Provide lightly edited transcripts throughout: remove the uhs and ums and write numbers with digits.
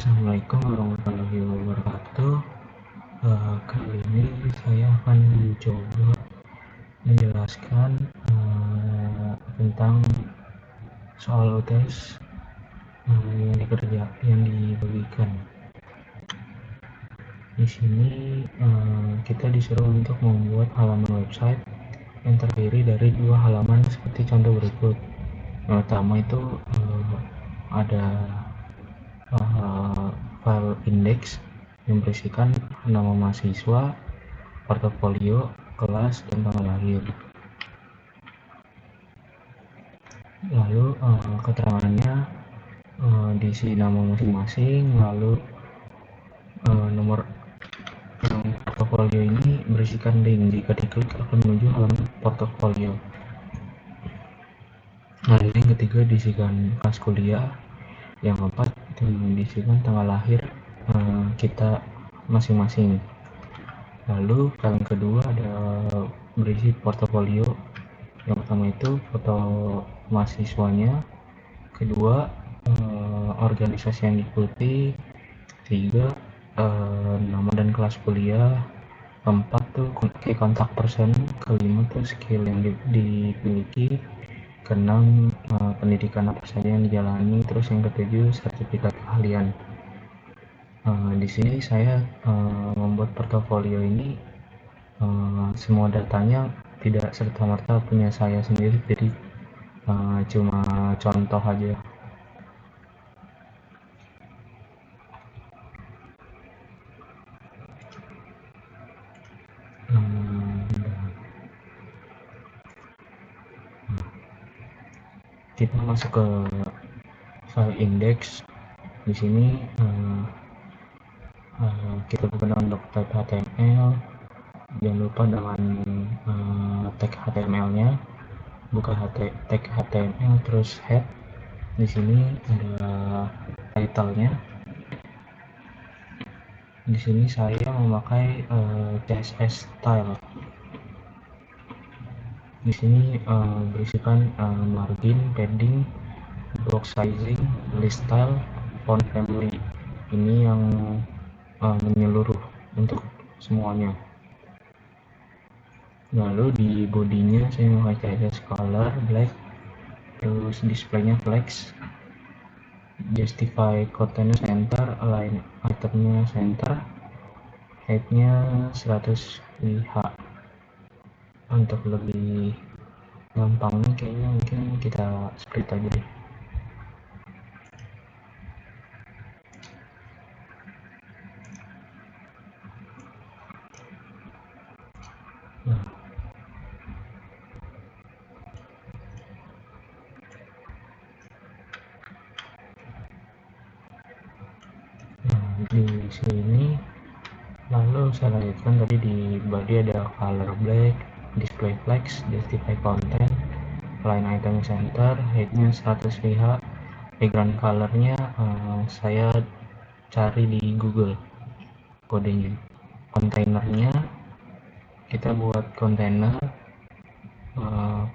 Assalamualaikum warahmatullahi wabarakatuh. Kali ini saya akan mencoba menjelaskan tentang soal UTS yang dibagikan. Di sini kita disuruh untuk membuat halaman website yang terdiri dari dua halaman seperti contoh berikut. Yang pertama itu ada file index yang berisikan nama mahasiswa, portofolio, kelas, dan tanggal lahir. Lalu keterangannya diisi nama masing-masing, lalu nomor yang portofolio ini berisikan link, jika diklik akan menuju halaman portofolio. Lalu yang ketiga diisikan kelas kuliah, yang keempat itu diisikan tanggal lahir kita masing-masing. Lalu yang kedua ada berisi portofolio. Yang pertama itu foto mahasiswanya, kedua organisasi yang diikuti, tiga nama dan kelas kuliah, keempat tuh key kontak person, kelima tuh skill yang dimiliki, keenam pendidikan apa saja yang dijalani, terus yang ketujuh sertifikat keahlian. Di sini saya membuat portofolio ini semua datanya tidak serta-merta punya saya sendiri, jadi cuma contoh aja. Kita masuk ke file index. Di sini kita buka dengan doc.type HTML. Jangan lupa dengan tag HTML-nya. Buka tag HTML, terus head. Di sini ada title-nya. Di sini saya memakai CSS style. Di sini berisikan margin, padding, box sizing, list style, font family. Ini yang menyeluruh untuk semuanya. Lalu di bodinya saya memakai CSS color black, terus displaynya flex, justify content center, align itemnya center, headnya 100 ph. Untuk lebih gampangnya kayaknya mungkin kita split aja deh. Di sini lalu saya lanjutkan, tadi di body ada color black, display flex, justify content, align item center, headnya 100 ph, background colornya saya cari di Google kodenya. Kontainernya kita buat kontainer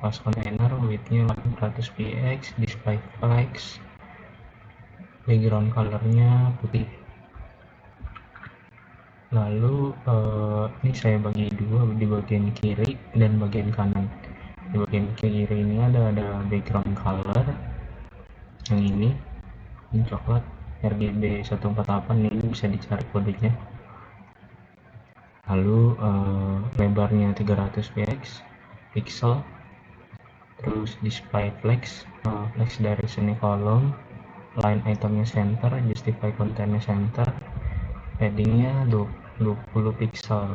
pas kontainer widthnya 800 px, display flex, background colornya putih. Lalu ini saya bagi dua, di bagian kiri dan bagian kanan. Di bagian kiri ini ada background color yang ini coklat RGB 148, ini bisa dicari kodenya. Lalu lebarnya 300 pixel, terus display flex, flex dari sini kolom, line itemnya center, justify contentnya center, paddingnya 20 pixel.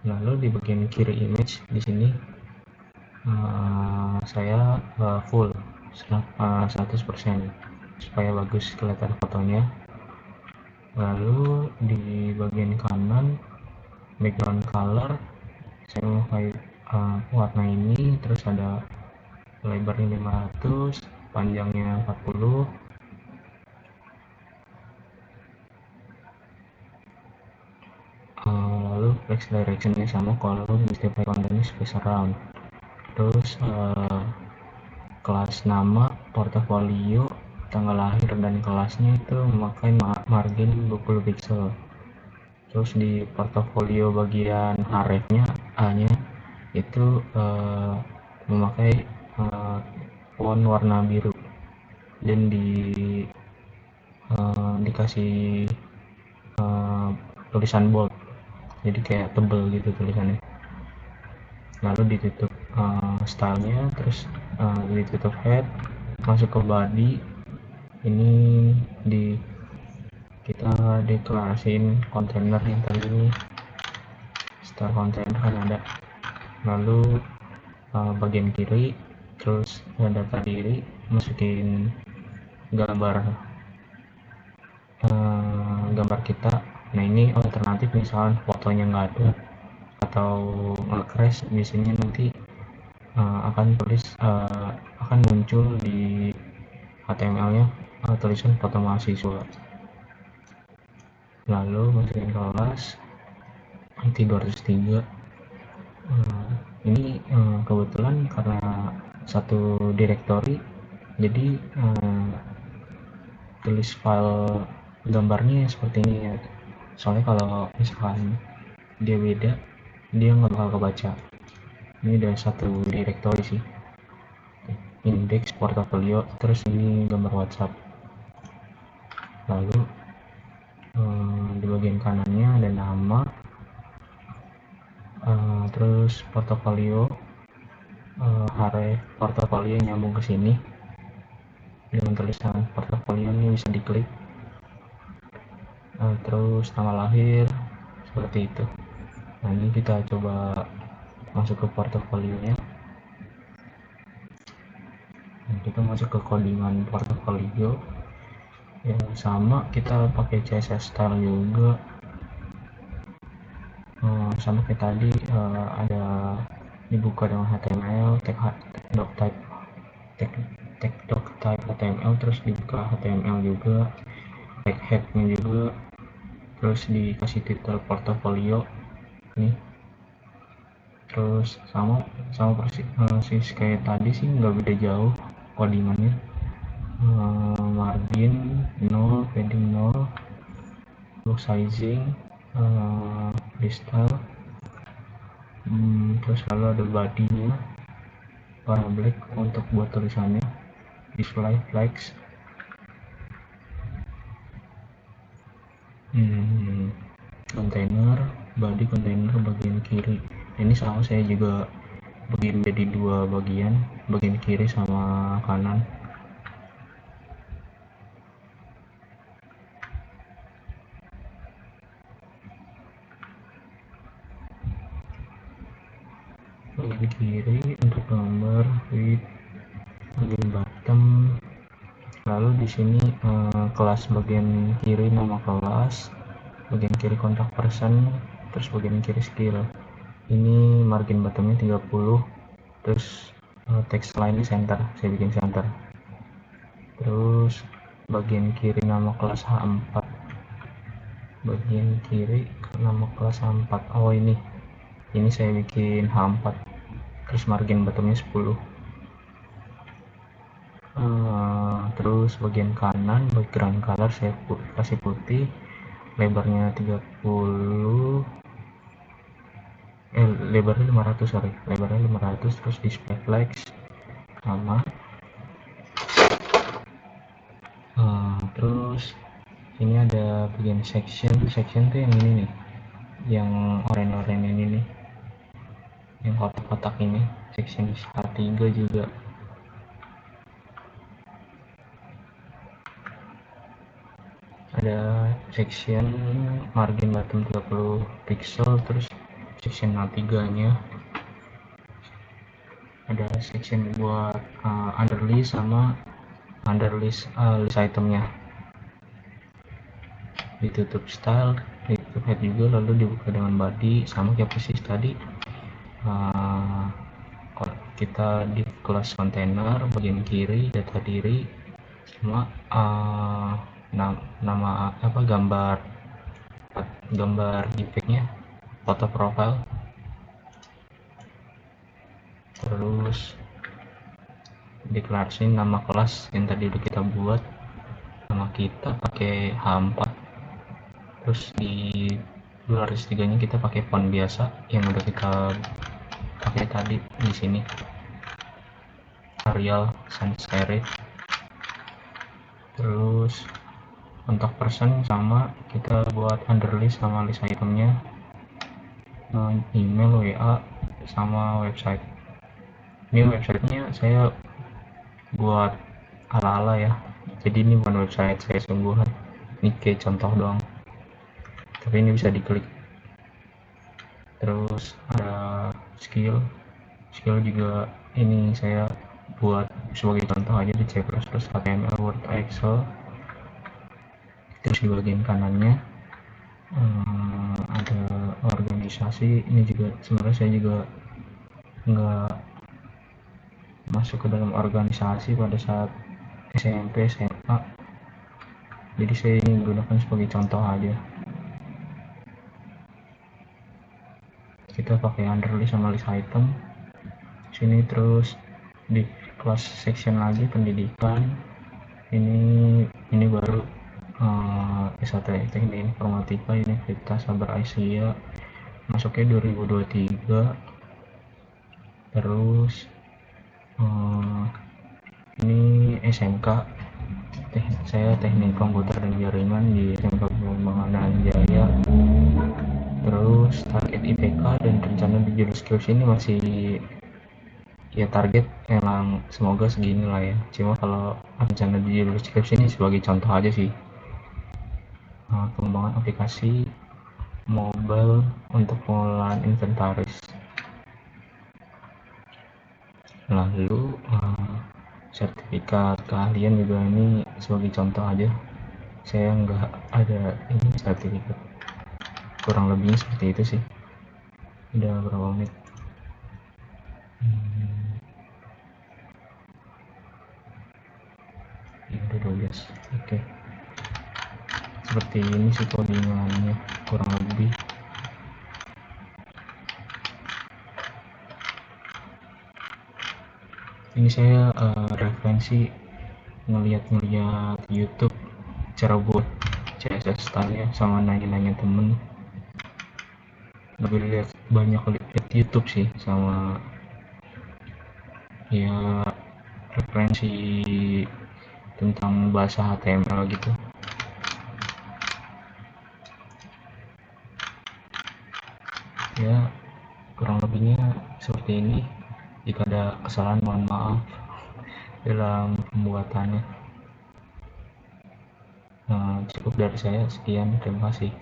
Lalu di bagian kiri image di sini saya full 100% supaya bagus kelihatan fotonya. Lalu di bagian kanan background color saya memakai warna ini, terus ada lebarnya 500, panjangnya 40, lalu flex directionnya sama, kolom justify contentnya space around. Terus kelas nama portofolio tanggal lahir dan kelasnya itu memakai margin 20 pixel. Terus di portofolio bagian href-nya A-nya itu memakai font warna biru dan dikasih tulisan bold, jadi kayak tebel gitu tulisannya. Lalu ditutup stylenya, terus ditutup head, masuk ke body. Ini kita deklarasiin kontainer yang tadi ini, style kontainer kan ada. Lalu bagian kiri, terus data diri, masukin gambar kita. Nah ini alternatif misalnya fotonya nggak ada atau crash, biasanya nanti akan muncul di HTML-nya tulisan foto mahasiswa. Lalu masukin kelas nanti 203. Ini kebetulan karena satu direktori, jadi tulis file gambarnya seperti ini ya. Soalnya kalau misalkan dia beda, dia nggak bakal kebaca. Ini udah satu direktori sih, index, portofolio, terus ini gambar WhatsApp. Lalu di bagian kanannya ada nama, terus portofolio, href portofolio nyambung ke sini dengan tulisan portofolio ini bisa diklik. Terus tanggal lahir seperti itu. Nah ini kita coba masuk ke portofolionya. Nah, kita masuk ke codingan portofolio yang sama, kita pakai CSS style juga. Sama kayak tadi, ada dibuka dengan HTML, tag type HTML, terus dibuka HTML juga, tag headnya juga, terus dikasih title portofolio nih. Terus sama persis kayak tadi sih, nggak beda jauh codingannya. Margin 0, padding 0, box sizing, style, terus lalu ada body-nya warna black untuk buat tulisannya, display flags, container, body container bagian kiri. Ini sama, saya juga bagian jadi dua bagian kiri sama kanan. Bagian kiri untuk gambar width, bagian bottom. Lalu di sini kelas bagian kiri nama kelas, bagian kiri kontak person, terus bagian kiri skill. Ini margin bottomnya 30, terus text line center, saya bikin center. Terus bagian kiri nama kelas H4, bagian kiri nama kelas H4. Oh ini saya bikin H4, terus margin bottomnya 10. Terus bagian kanan background color saya kasih putih, lebarnya 30, lebarnya 500, terus display flags sama. Terus ini ada bagian section tuh yang ini nih, yang oranye ini nih, yang kotak-kotak ini, section H3 juga. Ada section margin bottom 30 pixel, terus section H3 nya ada section buat underlist sama underlist list itemnya. Ditutup style, ditutup head juga, lalu dibuka dengan body sama kayak persis tadi. Kita di kelas container bagian kiri data diri sama nama apa, gambar default-nya, foto profile. Terus deklarasi nama kelas yang tadi udah kita buat, pertama kita pakai H4, terus di baris 3-nya kita pakai font biasa yang udah kita pakai tadi di sini, Arial sans serif. Terus untuk person sama, kita buat underlist sama list itemnya, email, WA, sama website. Ini websitenya saya buat ala-ala ya, jadi ini bukan website saya sungguhan, ini kayak contoh doang, tapi ini bisa diklik. Terus ada skill juga ini saya buat sebagai contoh aja di C++, HTML, Word, Excel. Terus di bagian kanannya ada organisasi. Ini juga sebenarnya saya juga nggak masuk ke dalam organisasi pada saat SMP, SMA, jadi saya ini gunakan sebagai contoh aja. Kita pakai underlist sama list item sini. Terus di kelas section lagi pendidikan, ini baru S1 Teknik Informatika Universitas Sabar Asia, masuknya 2023. Terus ini SMK, saya Teknik Komputer dan Jaringan di SMK Pengembangan Jaya. Terus target IPK dan rencana di jurus skripsi ini masih ya, target emang semoga segini lah ya, cuma kalau rencana di jurus skripsi ini sebagai contoh aja sih. Pengembangan aplikasi mobile untuk pengelolaan inventaris. Lalu sertifikat keahlian juga ini sebagai contoh aja, saya nggak ada ini sertifikat, kurang lebihnya seperti itu sih. Udah berapa menit? Ya udah 12. Oke. Seperti ini sih codingannya kurang lebih. Ini saya referensi ngeliat YouTube cara buat CSS style-nya, sama nanya-nanya temen. Lebih lihat banyak lihat YouTube sih, sama ya referensi tentang bahasa HTML gitu. Ya kurang lebihnya seperti ini. Jika ada kesalahan mohon maaf dalam pembuatannya. Cukup dari saya, sekian, terima kasih.